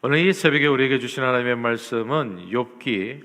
오늘 이 새벽에 우리에게 주신 하나님의 말씀은 욥기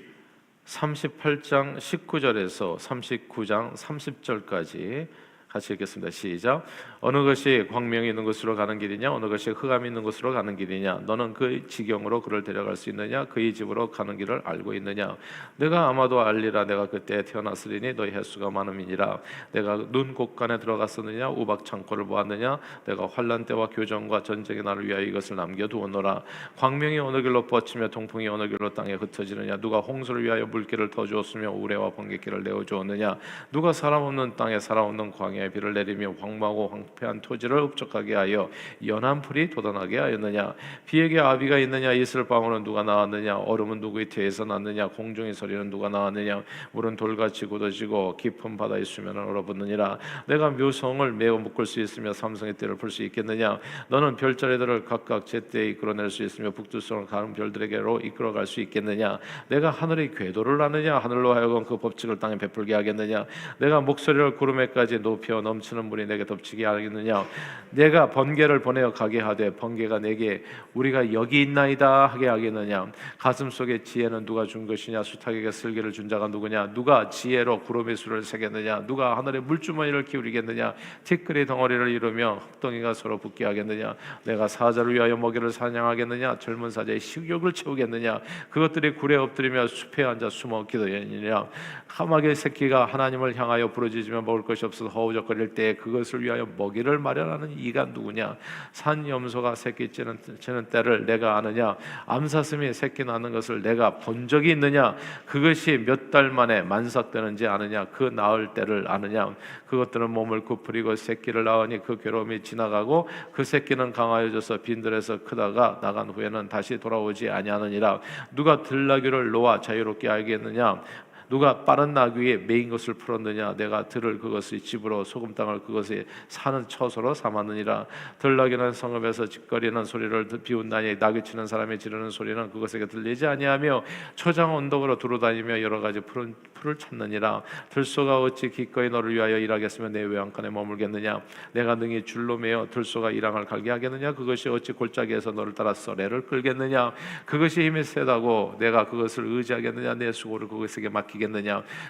38장 19절에서 39장 30절까지 같이 읽겠습니다. 시작. 어느 것이 광명이 있는 곳으로 가는 길이냐, 어느 것이 흑암이 있는 곳으로 가는 길이냐, 너는 그 지경으로 그를 데려갈 수 있느냐, 그의 집으로 가는 길을 알고 있느냐. 내가 아마도 알리라. 내가 그때 태어났으리니 너희 횟수가 많음이니라. 내가 눈 곳간에 들어갔었느냐, 우박 창고를 보았느냐. 내가 환난 때와 교정과 전쟁의 날을 위하여 이것을 남겨두었노라. 광명이 어느 길로 뻗치며 동풍이 어느 길로 땅에 흩어지느냐. 누가 홍수를 위하여 물길을 터주었으며 우레와 번개길을 내어주었느냐. 누가 사람 없는 땅에 사람 없는 광야에 비를 내리며 황무하고 황폐한 토지를 흡족하게 하여 연한 풀이 돋아나게 하였느냐. 비에게 아비가 있느냐. 이슬 방울은 누가 낳았느냐. 얼음은 누구의 태에서 났느냐. 공중의 소리는 누가 낳았느냐. 물은 돌같이 굳어지고 깊은 바다의 수면은 얼어붙느니라. 내가 묘성을 매어 묶을 수 있으며 삼성의 띠를 풀 수 있겠느냐. 너는 별자리들을 각각 제때에 이끌어낼 수 있으며 북두성을 가는 별들에게로 이끌어갈 수 있겠느냐. 내가 하늘의 궤도를 아느냐. 하늘로 하여금 그 법칙을 땅에 베풀게 하겠느냐. 내가 목소리를 구름에까지 높여 넘치는 물이 내게 덮치게 하겠느냐. 내가 번개를 보내어 가게 하되 번개가 내게 우리가 여기 있나이다 하게 하겠느냐. 가슴 속에 지혜는 누가 준 것이냐. 수탉에게 슬기를 준 자가 누구냐. 누가 지혜로 구름의 수를 세겠느냐. 누가 하늘의 물주머니를 기울이겠느냐. 티끌이 덩어리를 이루며 흙덩이가 서로 붙게 하겠느냐. 내가 사자를 위하여 먹이를 사냥하겠느냐. 젊은 사자의 식욕을 채우겠느냐. 그것들이 굴에 엎드리며 숲에 앉아 숨어 기도하느냐. 까마귀의 새끼가 하나님을 향하여 부르짖으며 먹을 것이 없어서 허우적거릴 때 그것을 위하여 먹이를 마련하는 이가 누구냐. 산 염소가 새끼 찌는 때를 내가 아느냐. 암사슴이 새끼 낳는 것을 내가 본 적이 있느냐. 그것이 몇 달 만에 만삭되는지 아느냐. 그 낳을 때를 아느냐. 그것들은 몸을 굽으리고 새끼를 낳으니 그 괴로움이 지나가고 그 새끼는 강하여져서 빈들에서 크다가 나간 후에는 다시 돌아오지 아니하느니라. 누가 들나귀를 놓아 자유롭게 알겠느냐. 누가 빠른 나귀에 매인 것을 풀었느냐. 내가 들을 그것의 집으로 소금 땅을 그것에 사는 처소로 삼았느니라. 들나귀는 성읍에서 짓거리는 소리를 비웃나니 나귀 치는 사람이 지르는 소리는 그것에게 들리지 아니하며 초장 언덕으로 두루다니며 여러 가지 풀을 찾느니라. 들소가 어찌 기꺼이 너를 위하여 일하겠으며 내 외양간에 머물겠느냐. 내가 능히 줄로 매어 들소가 이랑을 갈게 하겠느냐. 그것이 어찌 골짜기에서 너를 따라 썰애를 끌겠느냐. 그것이 힘이 세다고 내가 그것을 의지하겠느냐. 내 수고를 그것에게 맡기겠느냐.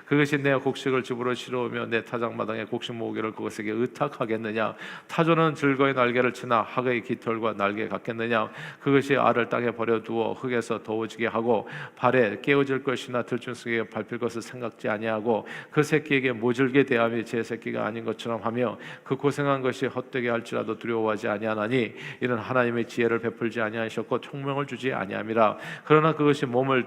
그것이 내 곡식을 집으로 실어오며 내 타작마당에 곡식 모으기를 그것에게 의탁하겠느냐. 타조는 즐거이 날개를 치나 학의 깃털과 날개 같겠느냐. 그것이 알을 땅에 버려두어 흙에서 더워지게 하고 발에 깨어질 것이나 들짐승에게 밟힐 것을 생각지 아니하고 그 새끼에게 모질게 대함이 제 새끼가 아닌 것처럼 하며 그 고생한 것이 헛되게 할지라도 두려워하지 아니하나니 이는 하나님의 지혜를 베풀지 아니하셨고 총명을 주지 아니함이라. 그러나 그것이 몸을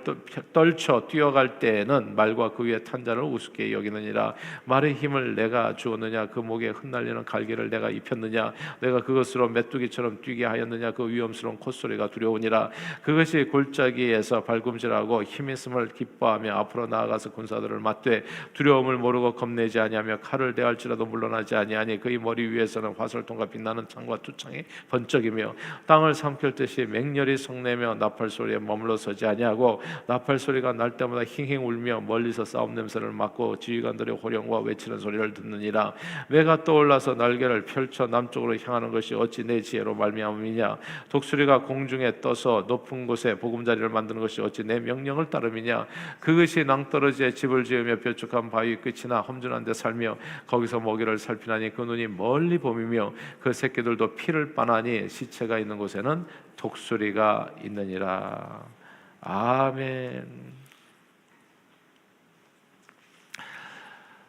떨쳐 뛰어갈 때에는 말과 그 위에 탄 자를 우습게 여기느니라. 말의 힘을 내가 주었느냐. 그 목에 흩날리는 갈기를 내가 입혔느냐. 내가 그것으로 메뚜기처럼 뛰게 하였느냐. 그 위험스러운 콧소리가 두려우니라. 그것이 골짜기에서 발꿈질하고 힘있음을 기뻐하며 앞으로 나아가서 군사들을 맞되 두려움을 모르고 겁내지 아니하며 칼을 대할지라도 물러나지 아니하니 그의 머리 위에서는 화살통과 빛나는 창과 투창이 번쩍이며 땅을 삼킬 듯이 맹렬히 성내며 나팔 소리에 머물러 서지 아니하고 나팔 소리가 날 때마다 힝힝 울며 멀리서 싸움 냄새를 맡고 지휘관들의 호령과 외치는 소리를 듣느니라. 내가 떠올라서 날개를 펼쳐 남쪽으로 향하는 것이 어찌 내 지혜로 말미암음이냐. 독수리가 공중에 떠서 높은 곳에 보금자리를 만드는 것이 어찌 내 명령을 따름이냐. 그것이 낭떠러지에 집을 지으며 뾰족한 바위 끝이나 험준한 데 살며 거기서 먹이를 살피나니 그 눈이 멀리 봄이며 그 새끼들도 피를 빠나니 시체가 있는 곳에는 독수리가 있느니라. 아멘.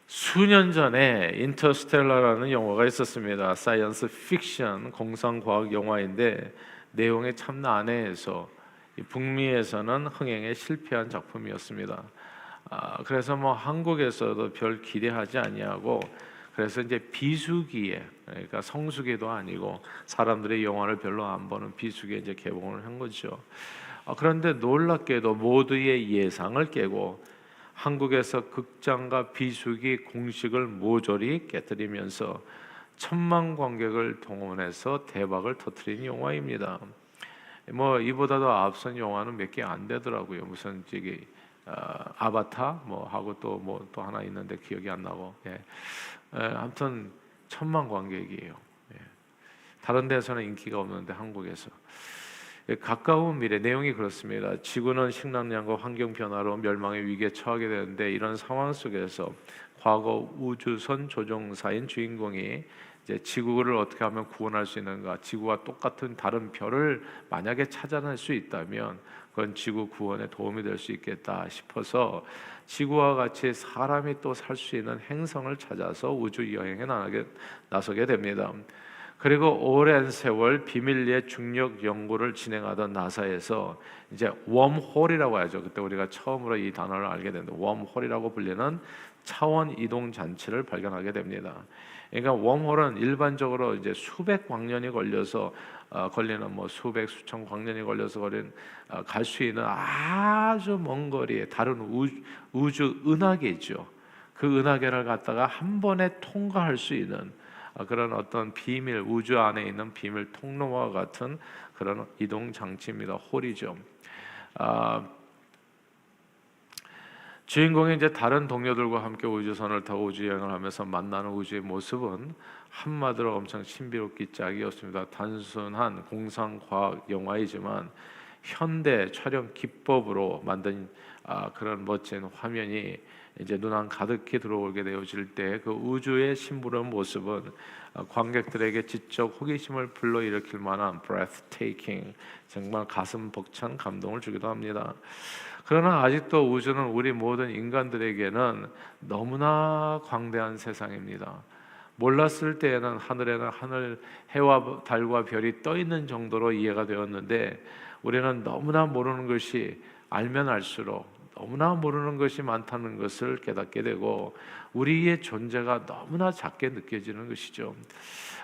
수년 전에 인터스텔라라는 영화가 있었습니다. 사이언스 픽션 공상과학 영화인데 내용이 참 난해해서 북미에서는 흥행에 실패한 작품이었습니다. 그래서 한국에서도 별 기대하지 아니하고 그래서 이제 비수기에, 그러니까 성수기도 아니고 사람들의 영화를 별로 안 보는 비수기에 이제 개봉을 한 거죠. 그런데 놀랍게도 모두의 예상을 깨고 한국에서 극장과 비수기 공식을 모조리 깨뜨리면서 1,000만 관객을 동원해서 대박을 터뜨린 영화입니다. 이보다도 앞선 영화는 몇 개 안 되더라고요. 무슨 아바타 하고 또 하나 있는데 기억이 안 나고. 아무튼 1,000만 관객이에요. 다른 데서는 인기가 없는데 한국에서. 가까운 미래 내용이 그렇습니다. 지구는 식량난과 환경 변화로 멸망의 위기에 처하게 되는데 이런 상황 속에서 과거 우주선 조종사인 주인공이 이제 지구를 어떻게 하면 구원할 수 있는가, 지구와 똑같은 다른 별을 만약에 찾아낼 수 있다면 그건 지구 구원에 도움이 될 수 있겠다 싶어서 지구와 같이 사람이 또 살 수 있는 행성을 찾아서 우주 여행에 나서게 됩니다. 그리고 오랜 세월 비밀리에 중력 연구를 진행하던 나사에서 이제 웜홀이라고 하죠. 그때 우리가 처음으로 이 단어를 알게 되는데 웜홀이라고 불리는 차원 이동 장치를 발견하게 됩니다. 그러니까 웜홀은 일반적으로 이제 수백 광년이 걸려서 걸리는 뭐 수백 수천 광년이 걸려서 갈 수 있는 아주 먼 거리에 다른 우주 은하계죠. 그 은하계를 갖다가 한 번에 통과할 수 있는 그런 어떤 비밀 우주 안에 있는 비밀 통로와 같은 그런 이동 장치입니다. 홀이죠. 주인공이 이제 다른 동료들과 함께 우주선을 타고 우주 여행을 하면서 만나는 우주의 모습은 한마디로 엄청 신비롭기 짝이었습니다. 단순한 공상 과학 영화이지만 현대 촬영 기법으로 만든 그런 멋진 화면이 이제 눈안 가득히 들어오게 되어질 때 그 우주의 심부름 모습은 관객들에게 지적 호기심을 불러일으킬 만한 breathtaking, 정말 가슴 벅찬 감동을 주기도 합니다. 그러나 아직도 우주는 우리 모든 인간들에게는 너무나 광대한 세상입니다. 몰랐을 때에는 하늘에는 해와 달과 별이 떠 있는 정도로 이해가 되었는데 우리는 너무나 모르는 것이 알면 알수록 너무나 모르는 것이 많다는 것을 깨닫게 되고 우리의 존재가 너무나 작게 느껴지는 것이죠.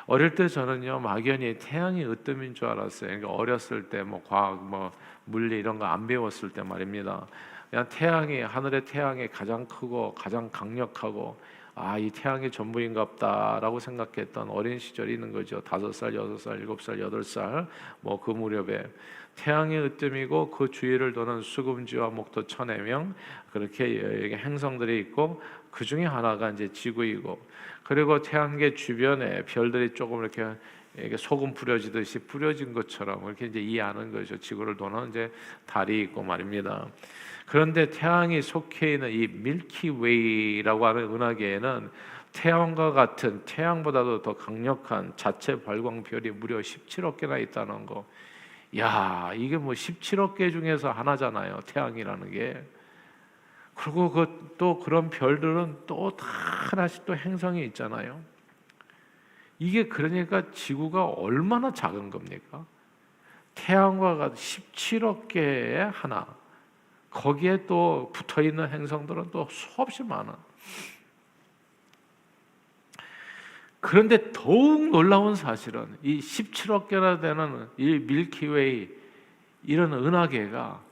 어릴 때 저는요 막연히 태양이 으뜸인 줄 알았어요. 그러니까 어렸을 때 뭐 과학, 뭐 물리 이런 거 안 배웠을 때 말입니다. 그냥 하늘의 태양이 가장 크고 가장 강력하고 이 태양이 전부인갑다라고 생각했던 어린 시절이 있는 거죠. 5살, 6살, 7살, 8살 뭐 그 무렵에 태양의 으뜸이고 그 주위를 도는 수금지와 목도 1000여 그렇게 행성들이 있고 그 중에 하나가 이제 지구이고 그리고 태양계 주변에 별들이 조금 이렇게 소금 뿌려지듯이 뿌려진 것처럼 이렇게 이제 이해하는 거죠. 지구를 도는 이제 달이 있고 말입니다. 그런데 태양이 속해 있는 이 밀키웨이라고 하는 은하계에는 태양과 같은 태양보다도 더 강력한 자체 발광별이 무려 17억 개나 있다는 거. 야, 이게 뭐 17억 개 중에서 하나잖아요. 태양이라는 게. 그리고 또 그런 별들은 또 다 하나씩 또 행성이 있잖아요. 이게 그러니까 지구가 얼마나 작은 겁니까? 태양과 같은 17억 개의 하나. 거기에 또 붙어 있는 행성들은 또 수없이 많아. 그런데 더욱 놀라운 사실은 이 17억 개나 되는 이 밀키웨이 이런 은하계가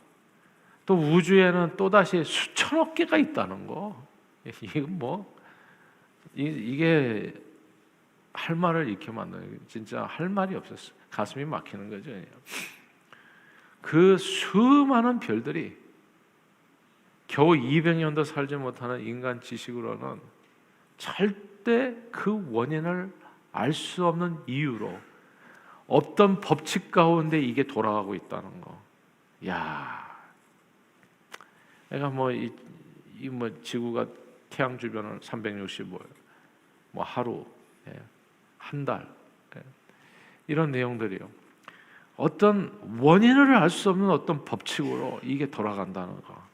또 우주에는 또 다시 수천억 개가 있다는 거. 이게 할 말을 이렇게 만드는 진짜 할 말이 없었어. 가슴이 막히는 거죠. 그 수많은 별들이 겨우 200년도 살지 못하는 인간 지식으로는 절대 그 원인을 알 수 없는 이유로 어떤 법칙 가운데 이게 돌아가고 있다는 거. 야, 내가 뭐 지구가 태양 주변을 365일, 뭐 하루, 한 달, 이런 내용들이요. 어떤 원인을 알 수 없는 어떤 법칙으로 이게 돌아간다는 거.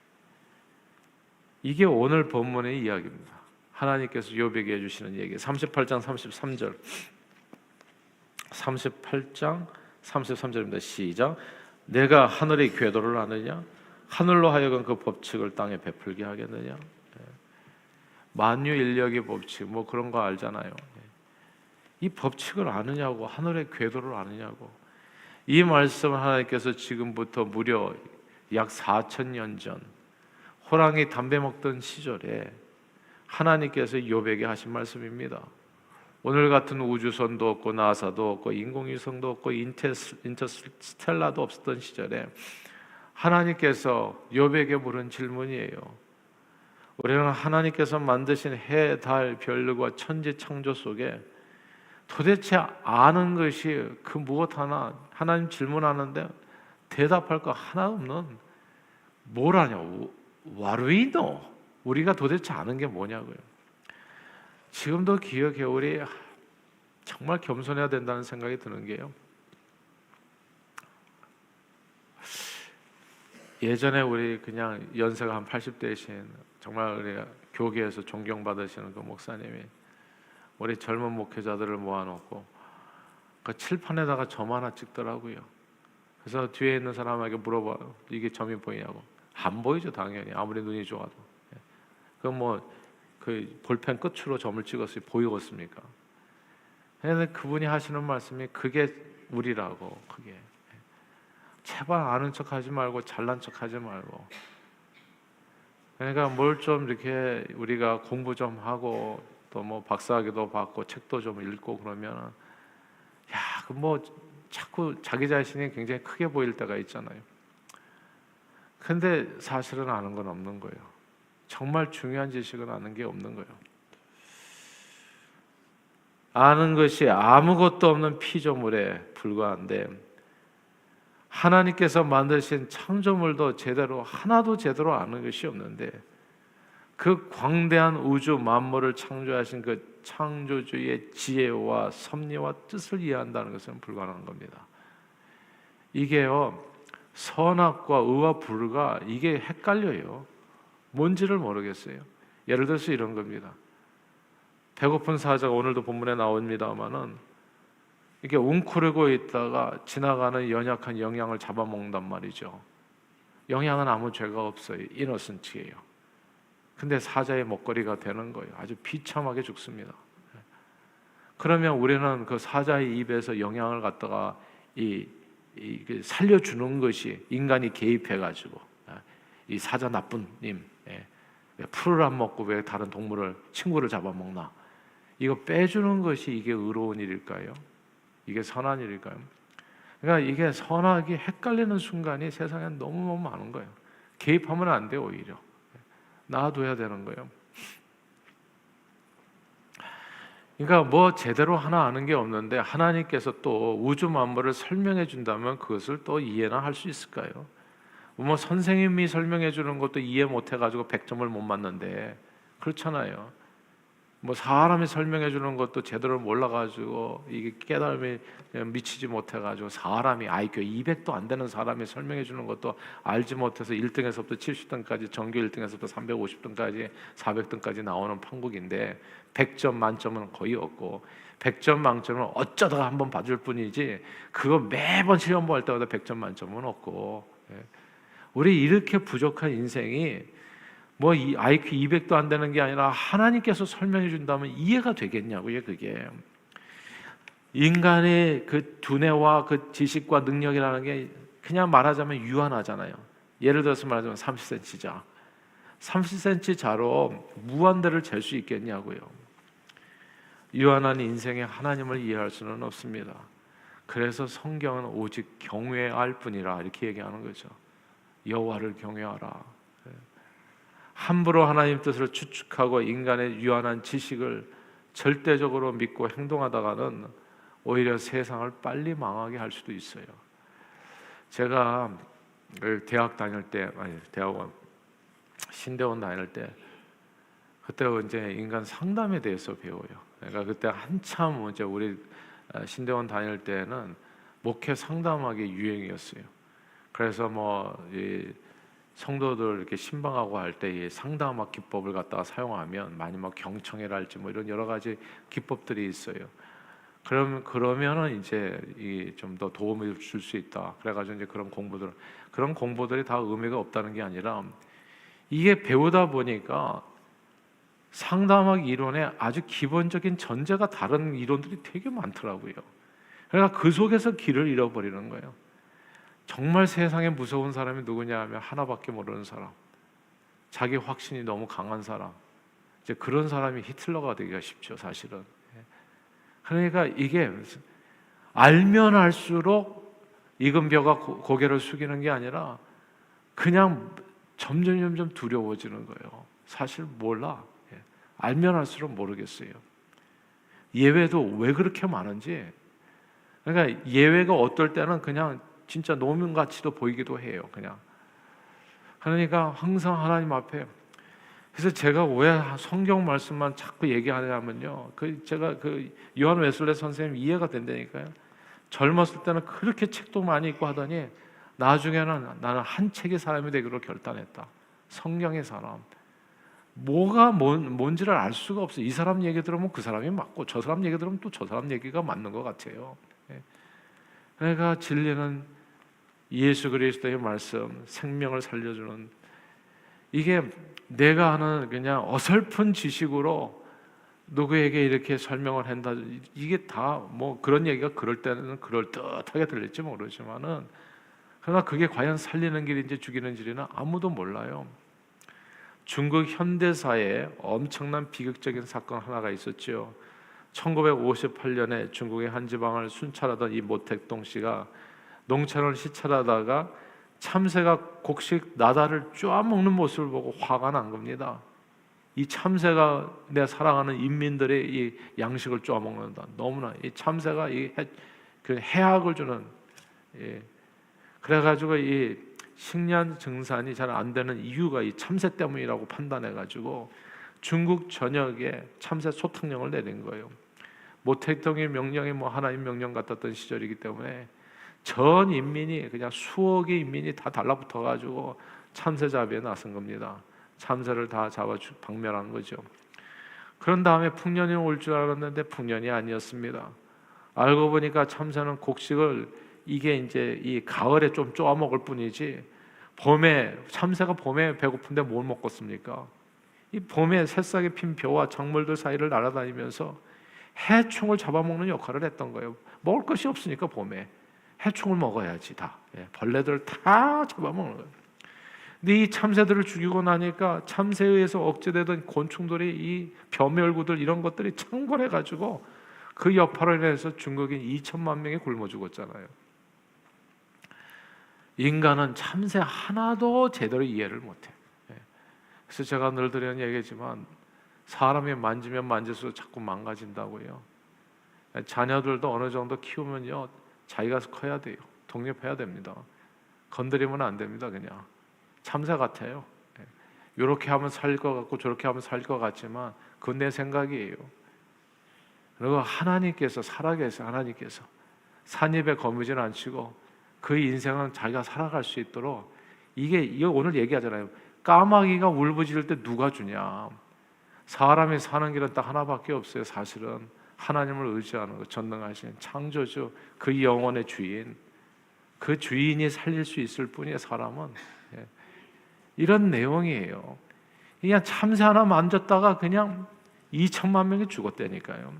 이게 오늘 본문의 이야기입니다. 하나님께서 욥에게 해주시는 얘기 38장 33절 38장 33절입니다. 시작. 내가 하늘의 궤도를 아느냐? 하늘로 하여금 그 법칙을 땅에 베풀게 하겠느냐? 만유인력의 법칙 뭐 그런 거 알잖아요. 이 법칙을 아느냐고, 하늘의 궤도를 아느냐고. 이 말씀을 하나님께서 지금부터 무려 약 4,000년 전 호랑이 담배 먹던 시절에 하나님께서 욥에게 하신 말씀입니다. 오늘 같은 우주선도 없고 나사도 없고 인공위성도 없고 인터스텔라도 없었던 시절에 하나님께서 욥에게 물은 질문이에요. 우리는 하나님께서 만드신 해, 달, 별과 천지 창조 속에 도대체 아는 것이 그 무엇 하나, 하나님 질문하는데 대답할 거 하나 없는 뭐라냐, 와르이노, 우리가 도대체 아는 게 뭐냐고요. 지금도 기억해. 우리 정말 겸손해야 된다는 생각이 드는 게요, 예전에 우리 그냥 연세가 한 80대이신 정말 우리 교계에서 존경받으시는 그 목사님이 우리 젊은 목회자들을 모아놓고 그 칠판에다가 점 하나 찍더라고요. 그래서 뒤에 있는 사람에게 물어봐요. 이게 점이 보이냐고. 안 보이죠, 당연히. 아무리 눈이 좋아도. 그럼 뭐 그 볼펜 끝으로 점을 찍었어요. 보이겠습니까? 근데 그분이 하시는 말씀이 그게 우리라고. 그게 제발 아는 척하지 말고 잘난 척하지 말고. 그러니까 뭘 좀 이렇게 우리가 공부 좀 하고 또 뭐 박사학위도 받고 책도 좀 읽고 그러면 야, 그 뭐 자꾸 자기 자신이 굉장히 크게 보일 때가 있잖아요. 근데 사실은 아는 건 없는 거예요. 정말 중요한 지식은 아는 게 없는 거예요. 아는 것이 아무것도 없는 피조물에 불과한데 하나님께서 만드신 창조물도 하나도 제대로 아는 것이 없는데 그 광대한 우주 만물을 창조하신 그 창조주의 지혜와 섭리와 뜻을 이해한다는 것은 불가능한 겁니다. 이게요, 선악과 의와 불가, 이게 헷갈려요. 뭔지를 모르겠어요. 예를 들어서 이런 겁니다. 배고픈 사자가 오늘도 본문에 나옵니다만은 이게 웅크리고 있다가 지나가는 연약한 영양을 잡아먹는단 말이죠. 영양은 아무 죄가 없어요. 이너센트예요. 근데 사자의 먹거리가 되는 거예요. 아주 비참하게 죽습니다. 그러면 우리는 그 사자의 입에서 영양을 갖다가 살려주는 것이 인간이 개입해가지고 이 사자 나쁜 님, 풀을 안 먹고 왜 다른 동물을 친구를 잡아먹나? 이거 빼주는 것이 이게 의로운 일일까요? 이게 선한 일일까요? 그러니까 이게 선악이 헷갈리는 순간이 세상에 너무 많은 거예요. 개입하면 안 돼요. 오히려 놔둬야 되는 거예요. 그러니까 뭐 제대로 하나 아는 게 없는데 하나님께서 또 우주 만물을 설명해 준다면 그것을 또 이해나 할 수 있을까요? 뭐 선생님이 설명해 주는 것도 이해 못 해가지고 100점을 못 맞는데 그렇잖아요. 뭐 사람이 설명해 주는 것도 제대로 몰라가지고 이게 깨달음이 미치지 못해가지고 사람이 IQ 200도 안 되는 사람이 설명해 주는 것도 알지 못해서 1등에서부터 70등까지 전교 1등에서부터 350등까지 400등까지 나오는 판국인데 100점 만점은 거의 없고 100점 만점은 어쩌다가 한번 받을 뿐이지 그거 매번 시험 볼 때마다 100점 만점은 없고 우리 이렇게 부족한 인생이 뭐 이 IQ 200도 안 되는 게 아니라 하나님께서 설명해 준다면 이해가 되겠냐고요. 그게 인간의 그 두뇌와 그 지식과 능력이라는 게 그냥 말하자면 유한하잖아요. 예를 들어서 말하자면 30cm 자, 30cm 자로 무한대를 잴 수 있겠냐고요. 유한한 인생에 하나님을 이해할 수는 없습니다. 그래서 성경은 오직 경외할 뿐이라 이렇게 얘기하는 거죠. 여호와를 경외하라. 함부로 하나님 뜻을 추측하고 인간의 유한한 지식을 절대적으로 믿고 행동하다가는 오히려 세상을 빨리 망하게 할 수도 있어요. 제가 대학 다닐 때, 대학원 신대원 다닐 때 그때 이제 인간 상담에 대해서 배워요. 그러니까 그때 한참 이제 우리 신대원 다닐 때는 목회 상담하기 유행이었어요. 그래서 이 성도들 이렇게 신방하고 할 때 이 상담학 기법을 갖다가 사용하면 많이 경청회랄지 이런 여러 가지 기법들이 있어요. 그러면은 이제 좀 더 도움을 줄 수 있다. 그래가지고 이제 그런 공부들이 다 의미가 없다는 게 아니라 이게 배우다 보니까 상담학 이론의 아주 기본적인 전제가 다른 이론들이 되게 많더라고요. 그러니까 그 속에서 길을 잃어버리는 거예요. 정말 세상에 무서운 사람이 누구냐 하면 하나밖에 모르는 사람, 자기 확신이 너무 강한 사람, 이제 그런 사람이 히틀러가 되기가 쉽죠, 사실은. 그러니까 이게 알면 알수록 익은 벼가 고개를 숙이는 게 아니라 그냥 점점 두려워지는 거예요. 사실 몰라. 알면 알수록 모르겠어요. 예외도 왜 그렇게 많은지. 그러니까 예외가 어떨 때는 그냥 진짜 노민같이도 보이기도 해요. 그냥. 그러니까 항상 하나님 앞에, 그래서 제가 왜 성경 말씀만 자꾸 얘기하냐면요, 제가 요한 웨슬레 선생님 이해가 된다니까요. 젊었을 때는 그렇게 책도 많이 읽고 하더니 나중에는 나는 한 책의 사람이 되기로 결단했다. 성경의 사람. 뭐가 뭔지를 알 수가 없어. 이 사람 얘기 들으면 그 사람이 맞고 저 사람 얘기 들으면 또 저 사람 얘기가 맞는 것 같아요. 그러니까 진리는 예수 그리스도의 말씀, 생명을 살려주는, 이게 내가 하는 그냥 어설픈 지식으로 누구에게 이렇게 설명을 한다, 이게 다 뭐 그런 얘기가 그럴 때는 그럴듯하게 들릴지 모르지만은, 그러나 그게 과연 살리는 길인지 죽이는 길이나 아무도 몰라요. 중국 현대사에 엄청난 비극적인 사건 하나가 있었죠. 1958년에 중국의 한 지방을 순찰하던 이 모택동 씨가 농촌을 시찰하다가 참새가 곡식 나다를 쪼아먹는 모습을 보고 화가 난 겁니다. 이 참새가 내 사랑하는 인민들의 이 양식을 쪼아먹는다. 너무나 이 참새가 그 해악을 주는, 그래가지고 이 식량 증산이 잘 안 되는 이유가 이 참새 때문이라고 판단해가지고 중국 전역에 참새 소탕령을 내린 거예요. 모택동의 명령이 뭐 하나님 명령 같았던 시절이기 때문에 전 인민이, 그냥 수억의 인민이 다 달라붙어가지고 참새 잡이에 나선 겁니다. 참새를 다 잡아 박멸한 거죠. 그런 다음에 풍년이 올 줄 알았는데 풍년이 아니었습니다. 알고 보니까 참새는 곡식을, 이게 이제 이 가을에 좀 쪼아 먹을 뿐이지, 참새가 봄에 배고픈데 뭘 먹겠습니까? 이 봄에 새싹에 핀 벼와 작물들 사이를 날아다니면서 해충을 잡아먹는 역할을 했던 거예요. 먹을 것이 없으니까 봄에 해충을 먹어야지. 다 벌레들을 다 잡아먹는 거예요. 근데 이 참새들을 죽이고 나니까 참새에 의해서 억제되던 곤충들이, 이 벼멸구들 이런 것들이 창궐해가지고 그 여파로 인해서 중국인 2천만 명이 굶어 죽었잖아요. 인간은 참새 하나도 제대로 이해를 못해. 그래서 제가 늘 드리는 얘기지만, 사람이 만지면 만질수록 자꾸 망가진다고요. 자녀들도 어느 정도 키우면요, 자기가 커야 돼요. 독립해야 됩니다. 건드리면 안 됩니다. 그냥 참새 같아요. 이렇게 하면 살 것 같고 저렇게 하면 살 것 같지만 그건 내 생각이에요. 그리고 하나님께서 살아계세요. 하나님께서 산입에 거미줄 안 치고 그 인생은 자기가 살아갈 수 있도록, 이거 오늘 얘기하잖아요. 까마귀가 울부짖을 때 누가 주냐? 사람이 사는 길은 딱 하나밖에 없어요. 사실은 하나님을 의지하는 것, 전능하신 창조주, 그 영혼의 주인, 그 주인이 살릴 수 있을 뿐이에요. 사람은. 이런 내용이에요. 그냥 참새 하나 만졌다가 그냥 2천만 명이 죽었다니까요.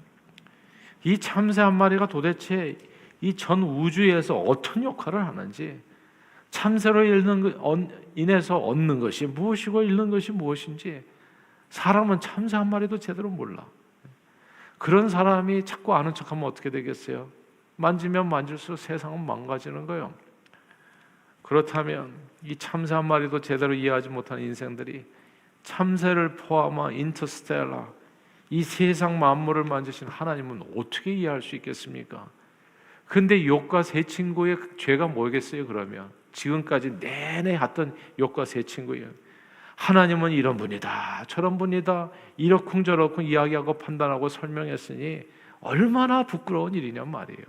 이 참새 한 마리가 도대체 이 전 우주에서 어떤 역할을 하는지, 참새로 인해서 얻는 것이 무엇이고 잃는 것이 무엇인지 사람은 참새 한 마리도 제대로 몰라. 그런 사람이 자꾸 아는 척하면 어떻게 되겠어요? 만지면 만질수록 세상은 망가지는 거예요. 그렇다면 이 참새 한 마리도 제대로 이해하지 못하는 인생들이 참새를 포함한 인터스텔라, 이 세상 만물을 만드신 하나님은 어떻게 이해할 수 있겠습니까? 근데 욥과 세 친구의 죄가 뭐겠어요? 그러면 지금까지 내내 했던 욥과 세 친구예요. 하나님은 이런 분이다, 저런 분이다, 이러쿵저러쿵 이야기하고 판단하고 설명했으니 얼마나 부끄러운 일이냔 말이에요.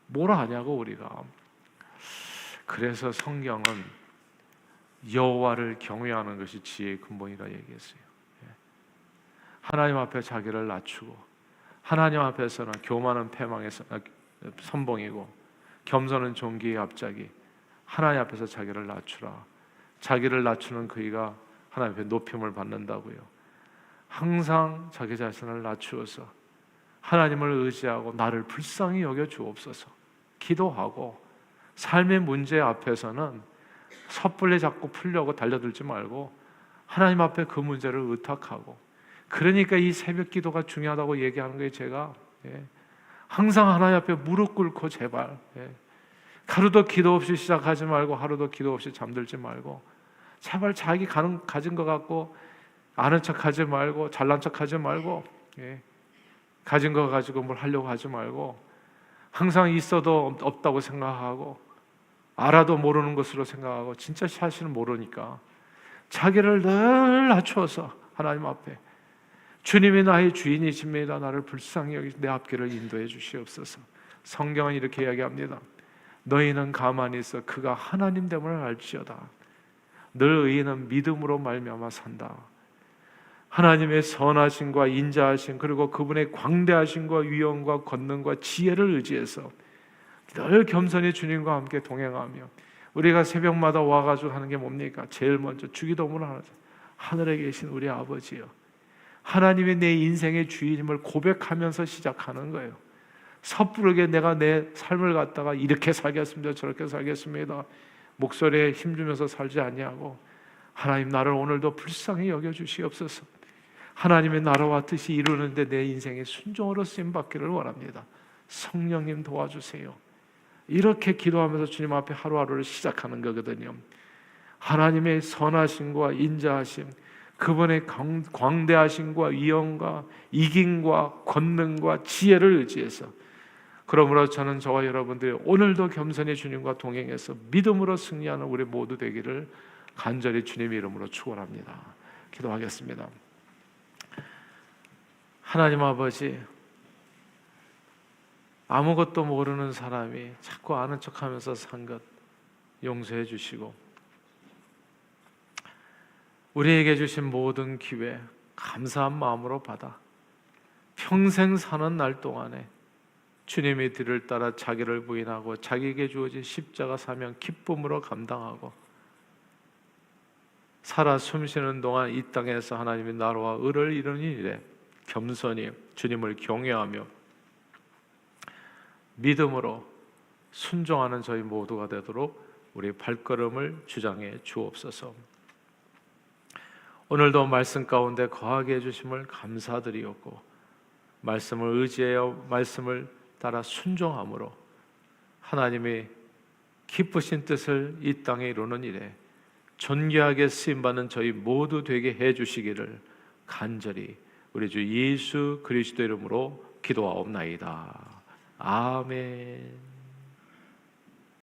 뭐라 하냐고 우리가. 그래서 성경은 여호와를 경외하는 것이 지혜의 근본이라 얘기했어요. 하나님 앞에 자기를 낮추고, 하나님 앞에서는 교만은 패망에서 선봉이고 겸손은 존귀의 앞자기. 하나님 앞에서 자기를 낮추라. 자기를 낮추는 그이가 하나님 앞에 높임을 받는다고요. 항상 자기 자신을 낮추어서 하나님을 의지하고 나를 불쌍히 여겨 주옵소서 기도하고, 삶의 문제 앞에서는 섣불리 자꾸 풀려고 달려들지 말고 하나님 앞에 그 문제를 의탁하고, 그러니까 이 새벽 기도가 중요하다고 얘기하는 거예요. 제가 항상 하나님 앞에 무릎 꿇고 제발 하루도 기도 없이 시작하지 말고 하루도 기도 없이 잠들지 말고, 제발 자기 가진 것 같고 아는 척하지 말고 잘난 척하지 말고 가진 거 가지고 뭘 하려고 하지 말고, 항상 있어도 없다고 생각하고 알아도 모르는 것으로 생각하고 진짜 사실은 모르니까 자기를 늘 낮추어서 하나님 앞에 주님이 나의 주인이십니다. 나를 불쌍히 여기시 내 앞길을 인도해 주시옵소서. 성경은 이렇게 이야기합니다. 너희는 가만히 있어 그가 하나님 됨을 알지어다. 늘 의인은 믿음으로 말미암아 산다. 하나님의 선하심과 인자하심 그리고 그분의 광대하심과 위엄과 권능과 지혜를 의지해서 늘 겸손히 주님과 함께 동행하며 우리가 새벽마다 와가지고 하는 게 뭡니까? 제일 먼저 주기도문을 하죠. 하늘에 계신 우리 아버지여, 하나님이 내 인생의 주인임을 고백하면서 시작하는 거예요. 섣부르게 내가 내 삶을 갖다가 이렇게 살겠습니다, 저렇게 살겠습니다 목소리에 힘주면서 살지 아니하고 하나님 나를 오늘도 불쌍히 여겨주시옵소서. 하나님의 나라와 뜻이 이루는데 내 인생의 순종으로 쓰임받기를 원합니다. 성령님 도와주세요. 이렇게 기도하면서 주님 앞에 하루하루를 시작하는 거거든요. 하나님의 선하심과 인자하심, 그분의 광대하심과 위엄과 이김과 권능과 지혜를 의지해서, 그러므로 저는 저와 여러분들이 오늘도 겸손히 주님과 동행해서 믿음으로 승리하는 우리 모두 되기를 간절히 주님의 이름으로 축원합니다. 기도하겠습니다. 하나님 아버지, 아무것도 모르는 사람이 자꾸 아는 척하면서 산 것 용서해 주시고, 우리에게 주신 모든 기회 감사한 마음으로 받아 평생 사는 날 동안에 주님의 뒤를 따라 자기를 부인하고 자기에게 주어진 십자가 사명 기쁨으로 감당하고 살아 숨쉬는 동안 이 땅에서 하나님의 나라와 의를 이루는 일에 겸손히 주님을 경외하며 믿음으로 순종하는 저희 모두가 되도록 우리 발걸음을 주장해 주옵소서. 오늘도 말씀 가운데 거하게 해주심을 감사드리옵고, 말씀을 의지하여 말씀을 따라 순종함으로 하나님의 기쁘신 뜻을 이 땅에 이루는 일에 존귀하게 쓰임받는 저희 모두 되게 해주시기를 간절히 우리 주 예수 그리스도 이름으로 기도하옵나이다. 아멘.